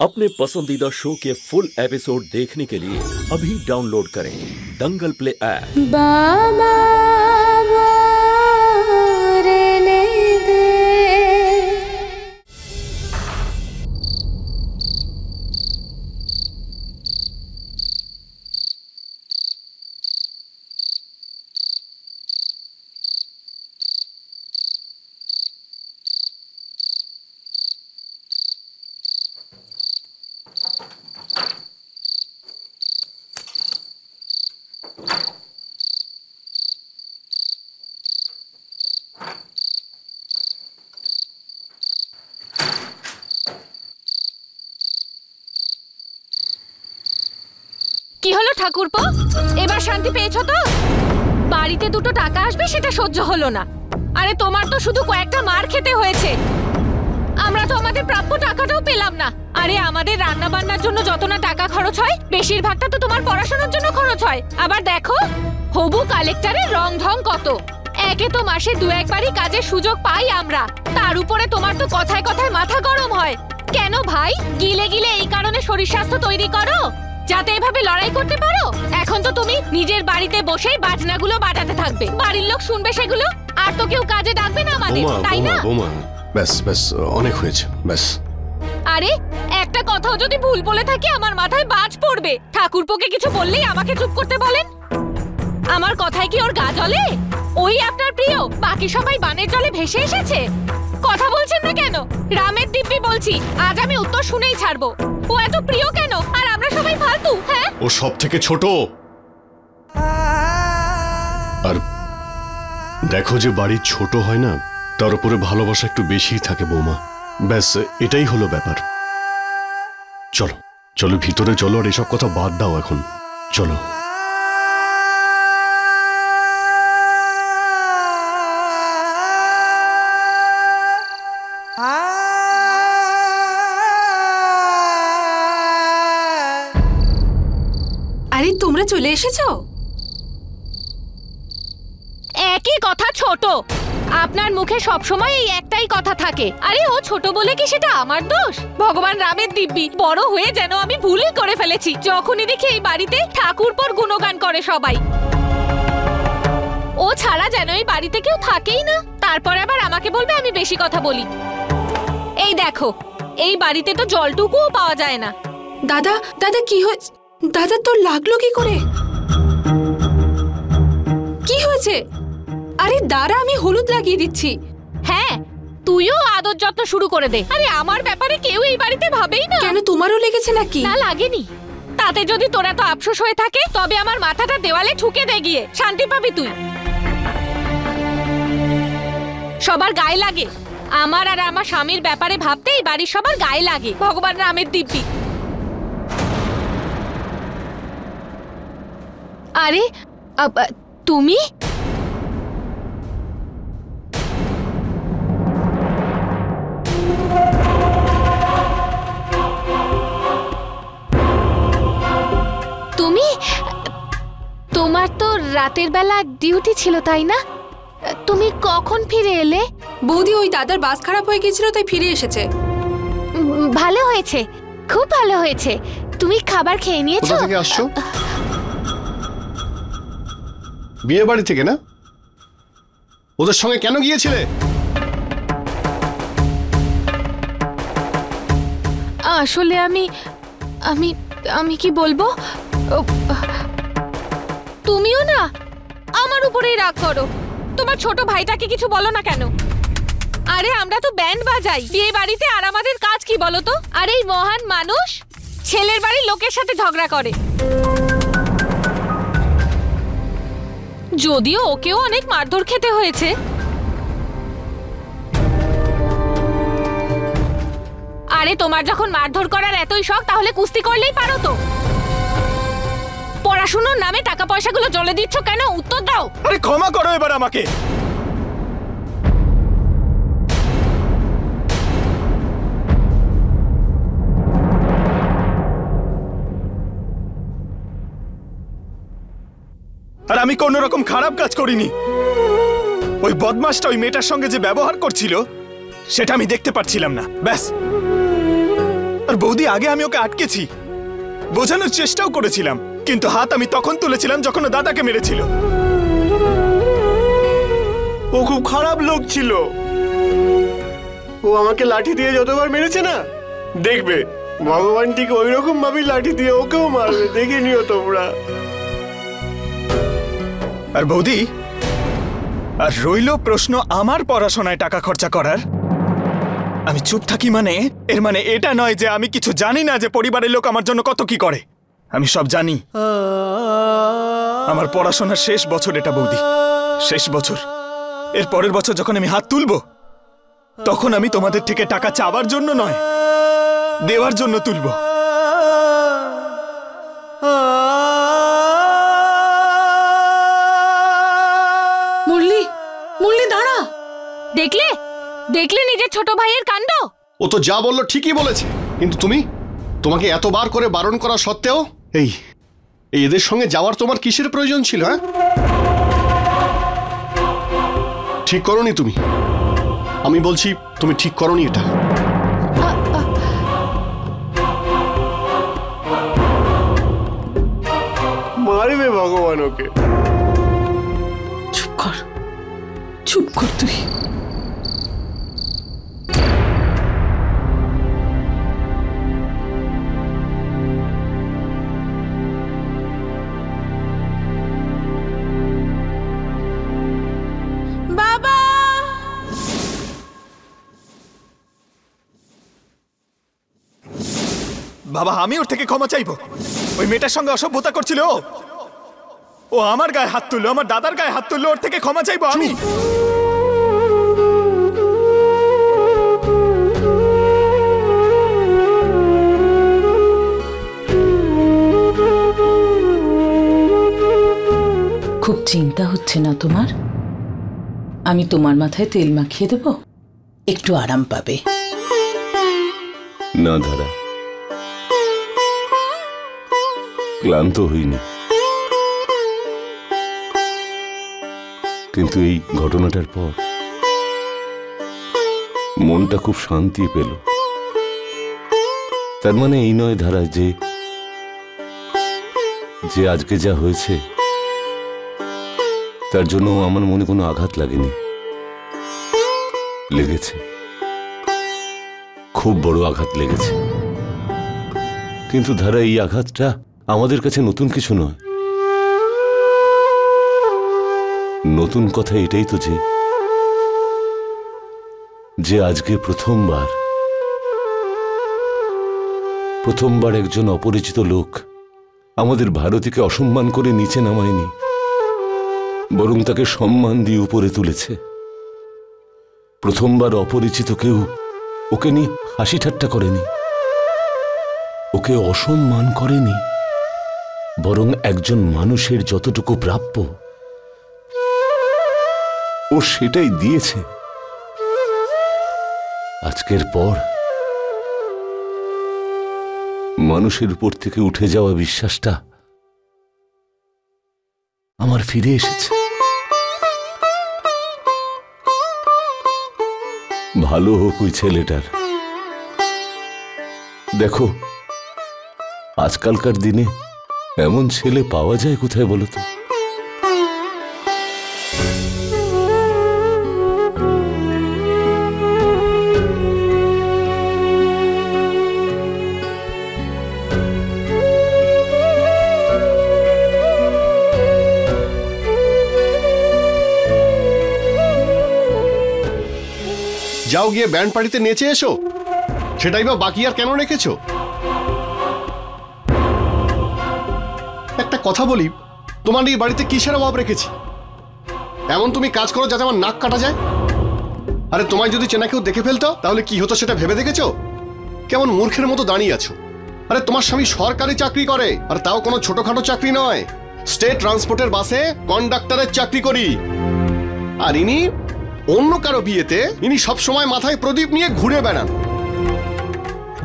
अपने पसंदीदा शो के फुल एपिसोड देखने के लिए अभी डाउनलोड करें दंगल प्ले ऐप। কি হলো ঠাকুরপো, এবার শান্তি পেয়েছো তো? বাড়িতে দুটো টাকা আসবে সেটা সহ্য হলো না। আরে তোমার তো শুধু কয়েকটা মার খেতে হয়েছে, আমরা তো আমাদের প্রাপ্য টাকাটাও পেলাম না। আরে আমাদের রান্না বান্নার জন্য যত না টাকা খরচ হয় বেশিরভাগটা তো তোমার পড়াশোনার জন্য খরচ হয়। আবার দেখো হবু কালেক্টরের রং ঢং কত, একে তো মাসে দু একবারই কাজের সুযোগ পাই আমরা, তার উপরে তোমার তো কথায় কথায় মাথা গরম হয়। কেন ভাই, গিলে গিলে এই কারণে শরীর স্বাস্থ্য তৈরি করো যাতে এভাবে লড়াই করতে পারো? এখন তো তুমি নিজের বাড়িতে বসেই বাজনাগুলো বাজাতে থাকবে, বাড়ির লোক শুনবে সেগুলো, আর তো কেউ কাজে ডাকবে না আমাদের, তাই না? ব্যাস ব্যাস, অনেক হয়েছে, ব্যাস। আরে একটা কথাও যদি ভুল বলে থাকি আমার মাথায় বাজ পড়বে। ঠাকুরপোকে কিছু বললেই আমাকে চুপ করতে বলেন। আমার কথায় কি ওর গা জ্বলে? ওই আপনার প্রিয়, বাকি সবাই বানের জলে ভেসে এসেছে। কথা বলছেন না কেন? রামের দিব্যি বলছি, আজ আমি উত্তর শুনেই ছাড়বো। ও এত প্রিয় কেন আর আমরা সবাই ফালতু? হ্যাঁ, ও সব থেকে ছোট। আর দেখো যে বাড়ি ছোট হয় না, তার উপরে ভালোবাসা একটু বেশিই থাকে বৌমা। ব্যাস এটাই হলো ব্যাপার। চলো চলো ভিতরে চলো, আর এসব কথা বাদ দাও এখন, চলো। আরে তোমরা চলে এসেছো? একই কথা ছোট, আপনার মুখে সবসময় এই একটাই কথা থাকে। আরে ও ছোট বলে কি সেটা আমার দোষ? ভগবান রামের দিব্যি, বড় হয়ে যেন আমি ভুলই করে ফেলেছি। যখনই দেখি এই বাড়িতে ঠাকুরপোর গুণগান করে সবাই, ও ছাড়া যেন এই বাড়িতে কেউ থাকেই না। তারপর আবার আমাকে বলবে আমি বেশি কথা বলি। এই দেখো, এই বাড়িতে তো জলটুকুও পাওয়া যায় না। দাদা দাদা কি হয়েছে? দাদা তোর লাগলো কি করে? কি হয়েছে? আরে দাঁড়া, আমি হলুদ লাগিয়ে দিচ্ছি। হ্যাঁ, তুইও আদর যত্ন শুরু করে দে। আরে আমার ব্যাপারে কেউ এই বাড়িতে ভাবেই না। কেন, তোমারও লেগেছে নাকি? না, লাগেনি। তাতে যদি তোরা তো আফসোস হয়ে থাকে তবে আমার মাথাটা দেওয়ালে ঠুকে দে গিয়ে, শান্তি পাবি তুই। সবার গায়ে লাগে, আমার আর আমার স্বামীর ব্যাপারে ভাবতে এই বাড়ির সবার গায়ে লাগে। ভগবান রামের দিব্যি। আরে তুমি? তুমি? তোমার তো রাতের বেলা ডিউটি ছিল তাই না? তুমি কখন ফিরে এলে? বৌদি, ওই দাদার বাস খারাপ হয়ে গিয়েছিল তাই ফিরে এসেছে। ভালো হয়েছে, খুব ভালো হয়েছে। তুমি খাবার খেয়ে নিয়েছো? কোথা থেকে আসছো? বিয়ে বাড়ি থেকে না? ওদের সঙ্গে কেন গিয়েছিলে? আসলে আমি আমি আমি কি বলবো, তুমিও না আমার উপরেই রাগ করো। তোমার ছোট ভাইটাকে কিছু বলো না কেন? আরে আমরা তো ব্যান্ড বাজাই বিয়ে বাড়িতে, আর আমাদের কাজ কি বলো তো? আর এই মহান মানুষ ছেলের বাড়ির লোকের সাথে ঝগড়া করে। যদিও ওকেও অনেক মারধর খেতে হয়েছে। আরে তোমার যখন মারধর করার এতই শখ তাহলে কুস্তি করলেই পারো তো। পড়াশোনার নামে টাকা পয়সাগুলো জলে দিচ্ছ কেন? উত্তর দাও। আরে ক্ষমা করো এবার আমাকে। আর আমি কোন রকম খারাপ কাজ করিনি। ওই বদমাশটা ওই মেয়েটার সঙ্গে যে ব্যবহার করছিল সেটা আমি দেখতে পাচ্ছিলাম না, ব্যাস। আর বৌদি, আগে আমি ওকে আটকেছি, বোঝানোর চেষ্টাও করেছিলাম, কিন্তু হাত আমি তখন তুলেছিলাম যখন ও দাদাকে মেরেছিল। ও খুব খারাপ লোক ছিল। ও আমাকে লাঠি দিয়ে যতবার মেরেছে না, দেখবে ভগবান ঠিক ওই রকম ভাবে লাঠি দিয়ে ওকেও মারবে, দেখে নিও তোমরা। আর বৌদি, আর রইল প্রশ্ন আমার পড়াশোনায় টাকা খরচা করার। আমি চুপ থাকি মানে এর মানে এটা নয় যে আমি কিছু জানি না যে পরিবারের লোক আমার জন্য কত কি করে। আমি সব জানি। আমার পড়াশোনার শেষ বছর এটা বৌদি, শেষ বছর। এর পরের বছর যখন আমি হাত তুলবো, তখন আমি তোমাদের থেকে টাকা চাওয়ার জন্য নয়, দেওয়ার জন্য তুলবো। মুরলি, মুরলি দাঁড়া। দেখলে দেখলে নিজের ছোট ভাইয়ের কাণ্ড। ও তো যা বললো ঠিকই বলেছে, কিন্তু তোমাকে এতবার করে বারণ করা সত্ত্বেও এই এদের সঙ্গে যাওয়ার তোমার কিসের প্রয়োজন ছিল? হ্যাঁ, ঠিক করোনি তুমি। আমি বলছি তুমি ঠিক করোনি এটা। মারবে ভগবান ওকে। চুপ কর, চুপ কর তুই। বাবা, আমি ওর থেকে ক্ষমা চাইবো। ওই মেয়েটার সঙ্গে অসভ্যতা করছিল ও আমার গায়ে হাত তুললো, আমার দাদার গায়ে হাত তুললো, ওর থেকে ক্ষমা চাইবো আমি। খুব চিন্তা হচ্ছে না তোমার? আমি তোমার মাথায় তেল মাখিয়ে দেব, একটু আরাম পাবে। না ধারা, ক্লান্ত হইনি, কিন্তু এই ঘটনাটার পর মনটা খুব শান্তি পেল। তার মানে এই নয় ধারা যে আজকে যা হয়েছে তার জন্য আমার মনে কোনো আঘাত লাগেনি। লেগেছে, খুব বড় আঘাত লেগেছে, কিন্তু ধারা এই আঘাতটা আমাদের কাছে নতুন কিছু নয়। নতুন কথা এটাই তো যে আজকে প্রথমবার একজন অপরিচিত লোক আমাদের ভারতীকে অসম্মান করে নিচে নামায়নি, বরং তাকে সম্মান দিয়ে উপরে তুলেছে। প্রথমবার অপরিচিত কেউ ওকে নিয়ে হাসি ঠাট্টা করেনি, ওকে অসম্মান করেনি, বরং একজন মানুষের যতটুকু প্রাপ্য ও সেটাই দিয়েছে। আজকের পর মানুষের উপর থেকে উঠে যাওয়া বিশ্বাসটা আমার ফিরে এসেছে। ভালো হোক ওই ছেলেটার। দেখো, আজকালকার দিনে এমন ছেলে পাওয়া যায় কোথায় বলো তো? যাও গিয়ে ব্যান্ড পার্টিতে নেচে এসো, সেটাই বা বাকি আর কেন রেখেছো? একটা কথা বলি, তোমার এই বাড়িতে কিসের অভাব রেখেছি? এমন তুমি কাজ করো যাতে আমার নাক কাটা যায়। আরে তোমায় যদি চেনা কেউ দেখে ফেলতো তাহলে কি হতো সেটা ভেবে দেখেছো? কেমন মূর্খের মতো দাঁড়িয়ে আছো। আরে তোমার স্বামী সরকারি চাকরি করে, আর তাও কোনো ছোটখাটো চাকরি নয়, স্টেট ট্রান্সপোর্টের বাসে কন্ডাক্টরের চাকরি করি। আর ইনি অন্য কারো বিয়েতে ইনি সব সময় মাথায় প্রদীপ নিয়ে ঘুরে বেড়ান।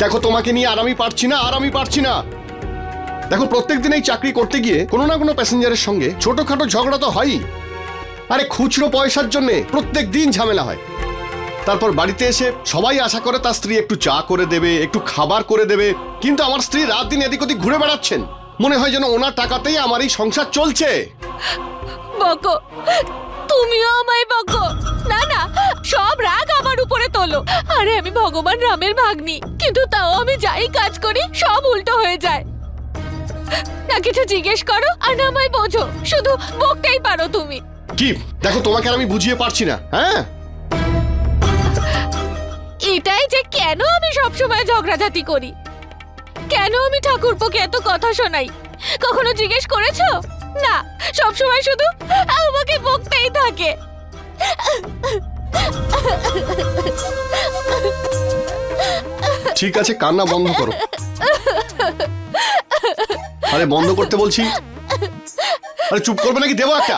দেখো, তোমাকে নিয়ে আর আমি পারছি না। দেখো, প্রত্যেকদিন এই চাকরি করতে গিয়ে কোনো না কোনো প্যাসেঞ্জারের সঙ্গে ছোটখাটো ঝগড়া তো হয়ই। আরে খুচরো পয়সার জন্য প্রত্যেক দিন ঝামেলা হয়। তারপর বাড়িতে এসে সবাই আশা করে তার স্ত্রী একটু চা করে দেবে, একটু খাবার করে দেবে, কিন্তু আমার স্ত্রী রাত দিন এদিক ওদিক ঘুরে বেড়াচ্ছেন। মনে হয় যেন ওনার টাকাতেই আমার এই সংসার চলছে। বকো, তুমিও আমায় বকো। না না, সব রাগ আমার উপরে তোলো। আরে আমি ভগবান রামের ভাগ্নি, কিন্তু তাও আমি যাই কাজ করি সব উল্টো হয়ে যায়। না কিছু জিজ্ঞেস করো আর না আমায় বোঝো, শুধু বকতেই পারো তুমি। কি দেখো, তোমাকে আর আমি বুঝিয়ে পারছি না। হ্যাঁ, এটাই যে কেন আমি সবসময় ঝগড়াঝাটি করি, কেন আমি ঠাকুরপোকে এত কথা শোনাই, কখনো জিজ্ঞেস করেছো? না, সবসময় শুধু আমাকে বকতেই থাকে। ঠিক আছে, কান্না বন্ধ করো। আরে বন্ধ করতে বলছি। আরে চুপ করবে নাকি, দেবো একটা।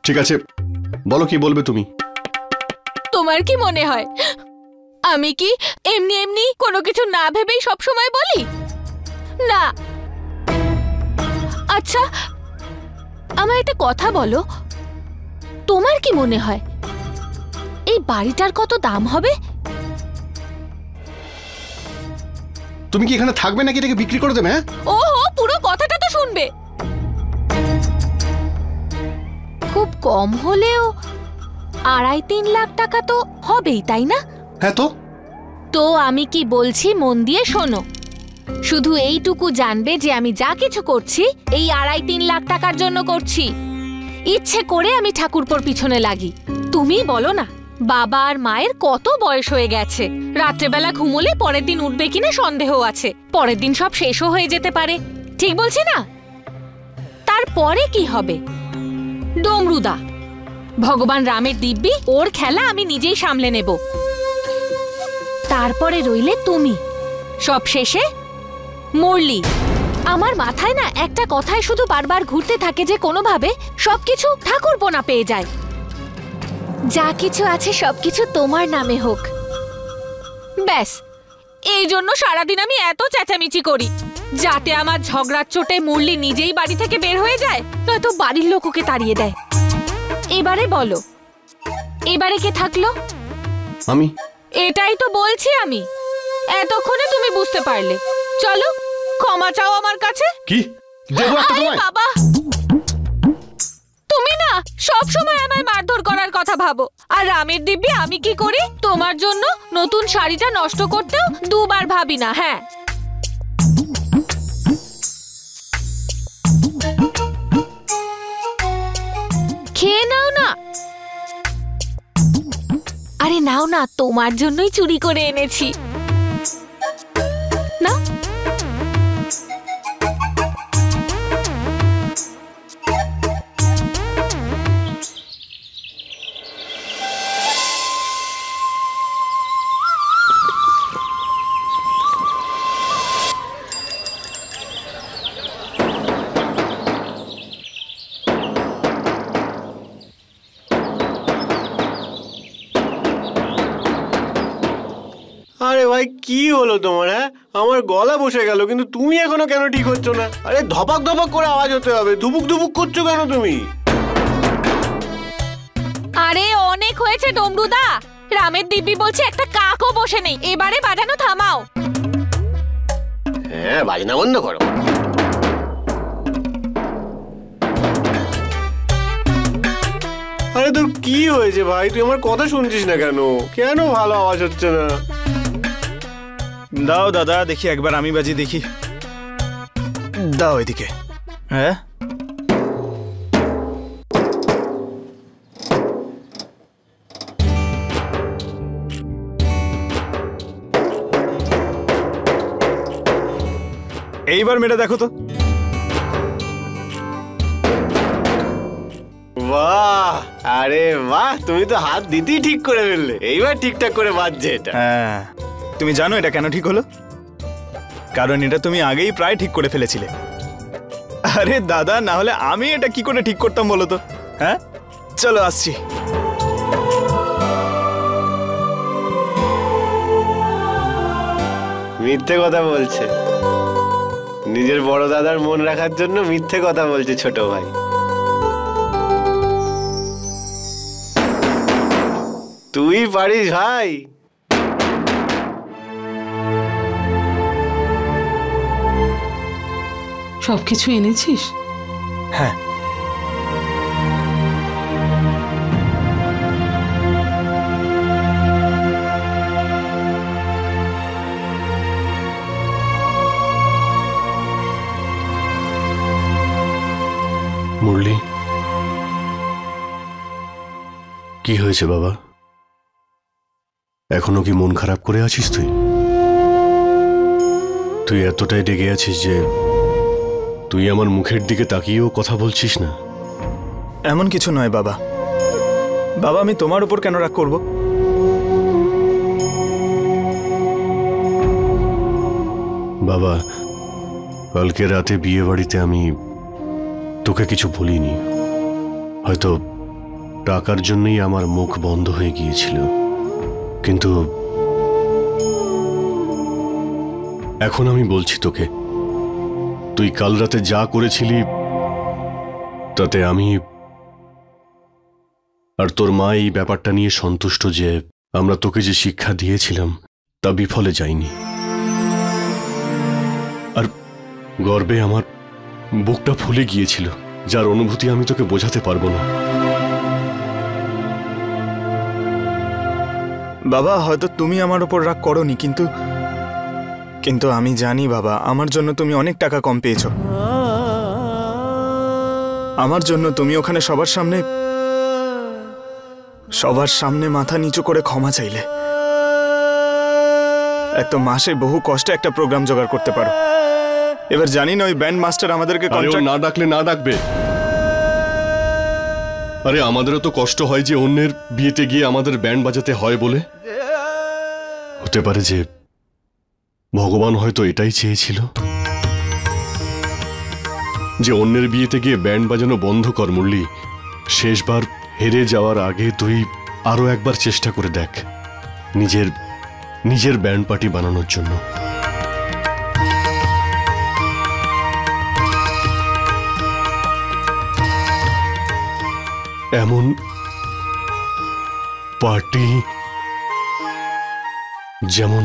ঠিক আছে, বলো কি বলবে তুমি। তোমার কি মনে হয় আমি কি এমনি এমনি কোনো কিছু না ভেবেই সব সময় বলি? না। আচ্ছা, আমার একটা কথা বলো, তোমার কি মনে হয় এই বাড়িটার কত দাম হবে? তুমি কি এখানে থাকবে নাকি এটাকে বিক্রি করে দেবে? ওহো, পুরো কথাটা তো শুনবে। খুব কম হলেও 2.5-3 লাখ টাকা তো হবেই, তাই না? হ্যাঁ তো আমি কি বলছি মন দিয়ে শোনো। শুধু এইটুকু জানবে যে আমি যা কিছু করছি এই 2.5-3 লাখ টাকার জন্য করছি। ইচ্ছে করে আমি ঠাকুরপোর পিছনে লাগি। তুমি বলো না, বাবা আর মায়ের কত বয়স হয়ে গেছে, রাত্রেবেলা ঘুমোলে পরের দিন উঠবে কিনা সন্দেহ আছে, পরের দিন সব শেষও হয়ে যেতে পারে। ঠিক বলছি না? তারপরে কি হবে? ডমরুদা, ভগবান রামের দিব্যি, ওর খেলা আমি নিজেই সামলে নেব। তারপরে রইলে তুমি, সব শেষে মরলি। আমার মাথায় না একটা কথাই শুধু বারবার ঘুরতে থাকে যে কোনোভাবে সবকিছু ঠাকুরপো না পেয়ে যায়। যা কিছু আছে সবকিছু তোমার নামে হোক, ব্যাস। এই জন্য সারাদিন আমি এত চেঁচামেচি করি, যাতে আমার ঝগড়ার চোটে মুরলি নিজেই বাড়ি থেকে বের হয়ে যায়, নয়তো বাড়ির লোক ওকে তাড়িয়ে দেয়। এবারে বলো, এবারে কে থাকলো? আমি। এটাই তো বলছি আমি। এতক্ষণে তুমি বুঝতে পারলে। চলো, ক্ষমা চাও আমার কাছে। কি দেবো একটা তোমায়? বাবা, তুমি না সব সময় আমায় মারধর করার কথা ভাবো। আর রামের দিব্যি আমি কি করি? তোমার জন্য নতুন শাড়িটা নষ্ট করতেও দুবার ভাবি না। হ্যাঁ, খেয়ে নাও না। আরে নাও না, তোমার জন্যই চুরি করে এনেছি। না, আরে ভাই, কি হলো তোমার? হ্যাঁ, আমার গলা বসে গেল, কিন্তু তুমি এখনো কেন ঠিক হচ্ছ না? আরে ধপাক ধপাক করে আওয়াজ হতে হবে, ধুপুক ধুপুক করছো কেন তুমি? আরে অনেক হয়েছে ডমরুদা। রামের দিব্যি বলছে একটা কাকও বসে নেই, এবারে বাজানো থামাও। হ্যাঁ, বাজনা বন্ধ করো। আরে তোর কি হয়েছে ভাই? তুই আমার কথা শুনছিস না কেন? কেন ভালো আওয়াজ হচ্ছে না? দাও দাদা দেখি, একবার আমি বাজি দেখি। দাও এদিকে। হ্যাঁ, এইবার মেরে দেখো তো। বাহ, আরে বাহ, তুমি তো হাত দিতেই ঠিক করে ফেললে। এইবার ঠিকঠাক করে বাজছে এটা। হ্যাঁ, তুমি জানো এটা কেন ঠিক হলো? কারণ এটা তুমি আগেই প্রায় ঠিক করে ফেলেছিলে। আরে দাদা, না হলে আমি এটা কি করে ঠিক করতাম বলো তো? হ্যাঁ, চলো আসছি। মিথ্যে কথা বলছে, নিজের বড় দাদার মন রাখার জন্য মিথ্যে কথা বলছে ছোট ভাই। তুই পারিস ভাই। সবকিছু এনেছিস? হ্যাঁ। মুরলি, কি হয়েছে বাবা? এখনো কি মন খারাপ করে আছিস তুই? তুই এতটাই ডেকে আছিস যে তুই আমার মুখের দিকে তাকিয়েও কথা বলছিস না। এমন কিছু নয় বাবা। বাবা, আমি তোমার উপর কেন রাগ করব? বাবা, কালকে রাতে বিয়ে বাড়িতে আমি তোকে কিছু বলিনি। হয়তো টাকার জন্যই আমার মুখ বন্ধ হয়ে গিয়েছিল, কিন্তু এখন আমি বলছি তোকে, তুই কাল রাতে যা করেছিলি তাতে আমি আর তোর মা এই ব্যাপারটা নিয়ে সন্তুষ্ট যে আমরা তোকে যে শিক্ষা দিয়েছিলাম তা বিফলে যায়নি। আর গর্বে আমার বুকটা ফুলে গিয়েছিল, যার অনুভূতি আমি তোকে বোঝাতে পারবো না। বাবা, হয়তো তুমি আমার উপর রাগ করোনি, কিন্তু আমি জানি বাবা, আমার জন্য তুমি অনেক টাকা কম পেয়েছো। আমার জন্য তুমি ওখানে সবার সামনে মাথা নিচু করে ক্ষমা চাইলে। এক তো মাসে বহু কষ্টে একটা প্রোগ্রাম জোগাড় করতে পারো। এবার জানি না ওই ব্যান্ড মাস্টার আমাদেরকে না ডাকলে না ডাকবে। আরে আমাদেরও তো কষ্ট হয় যে অন্যের বিয়েতে গিয়ে আমাদের ব্যান্ড বাজাতে হয় বলে। হতে পারে যে ভগবান হয়তো এটাই চেয়েছিল যে অন্যের বিয়েতে গিয়ে ব্যান্ড বাজানো বন্ধ কর মুরলি। শেষবার হেরে যাওয়ার আগে তুই আরো একবার চেষ্টা করে দেখ নিজের ব্যান্ড পার্টি বানানোর জন্য। এমন পার্টি যেমন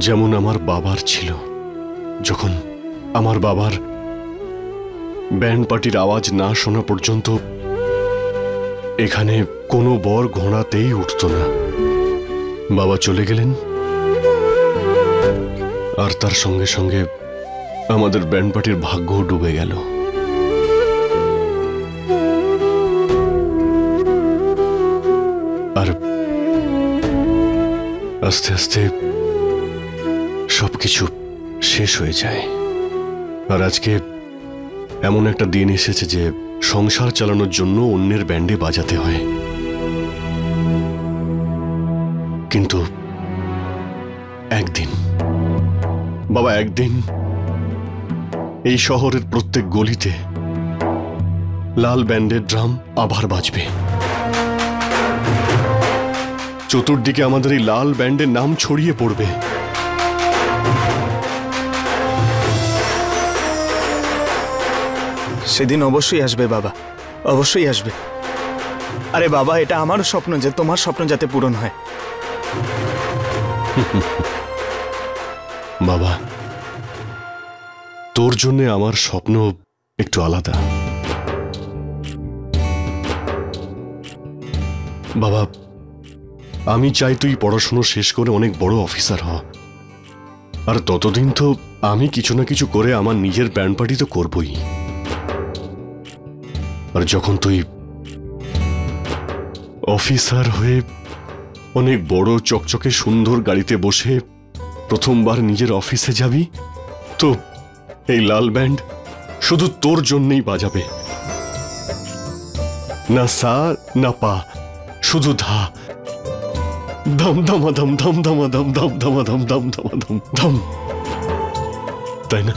যেমন আমার বাবার ছিল। যখন আমার বাবার ব্যান্ড পার্টির আওয়াজ না শোনা পর্যন্ত এখানে কোনো বর ঘোড়াতেই উঠত না। বাবা চলে গেলেন আর তার সঙ্গে সঙ্গে আমাদের ব্যান্ড পার্টির ভাগ্য ডুবে গেল। আর আস্তে আস্তে সবকিছু শেষ হয়ে যায়। আর আজকে এমন একটা দিন এসেছে যে সংসার চালানোর জন্য অন্যের ব্যান্ডে বাজাতে হয়। কিন্তু একদিন বাবা, একদিন এই শহরের প্রত্যেক গলিতে লাল ব্যান্ডের ড্রাম আবার বাজবে। চতুর্দিকে আমাদের এই লাল ব্যান্ডের নাম ছড়িয়ে পড়বে। সেদিন অবশ্যই আসবে বাবা, অবশ্যই আসবে। আরে বাবা, এটা আমারও স্বপ্ন যে তোমার স্বপ্ন যাতে পূরণ হয়। বাবা, তোর জন্য আমার স্বপ্ন একটু আলাদা। বাবা, আমি চাই তুই পড়াশোনা শেষ করে অনেক বড় অফিসার হ। আর ততদিন তো আমি কিছু না কিছু করে আমার নিজের ব্যান্ড পার্টি তো করবই। আর যখন তুই অফিসার হয়ে অনেক বড় চকচকে সুন্দর গাড়িতে বসে প্রথমবার নিজের অফিসে যাবি, তো এই লাল ব্যান্ড শুধু তোর জন্যই বাজাবে। না সা না পা, শুধু ধা, ধম ধমা ধম ধম ধমা ধম ধম ধমা ধম ধম ধমা ধম ধম, তাই না?